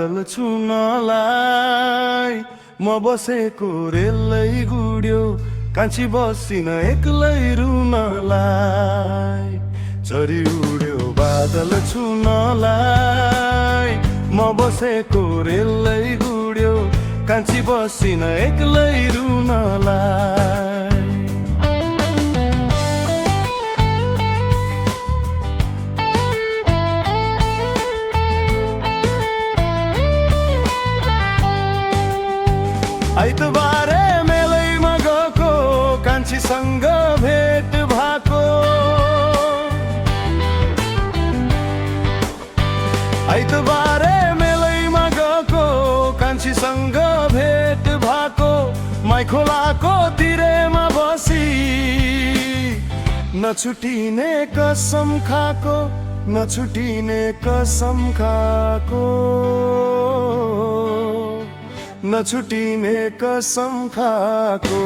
बादल छुनलाई म बसेको रेलै गुड्यो कान्छी बसिन एक्लै रुनलाई चरी उड्यो बादल छुनलाई म बसेको रेलै गुड्यो कान्छी बसिन एक्लै रुनलाई आइतबारे मेलैमा गएको कान्छीसँग भेट भएको आइतबारे मेलैमा गएको कान्छीसँग भेट भएको माई खोलाको तिरेमा बसी नछुटिने कसम खाको नछुटिने कसम खाको नछुटिने कसम खाको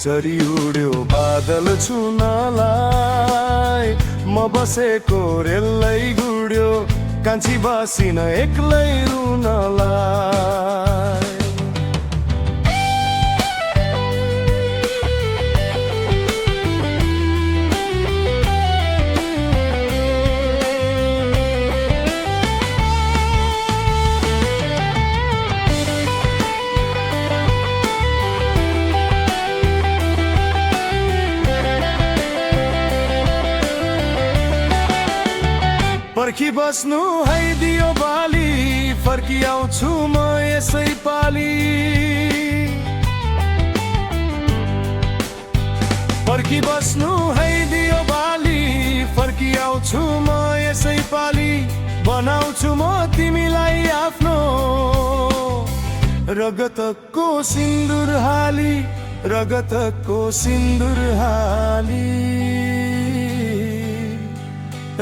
चरी उड्यो बादल छुनलाई म बसेको रेलै गुड्यो कान्छी बसिन एक्लै रुनलाई पर्खी बस्नु है दियो बाली फर्की आउँछु म यसै पाली पर्खी बस्नु है दियो बाली फर्की आउँछु म यसै पाली बनाउँछु म तिमीलाई आफ्नो रगतको सिन्दुर हाली रगतको सिन्दुर हाली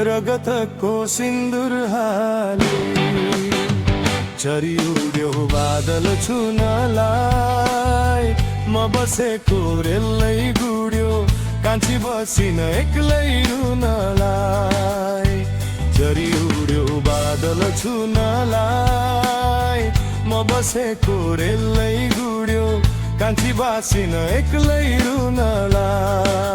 रगतको सिन्दुर हाली चरी उड्यो बादल छुनलाई म बसेको रेलै गुड्यो कान्छी बसिन एक्लै रुनलाई चरी उड्यो बादल छुनलाई म बसेको रेलै गुड्यो कान्छी बसिन एक्लै रुनलाई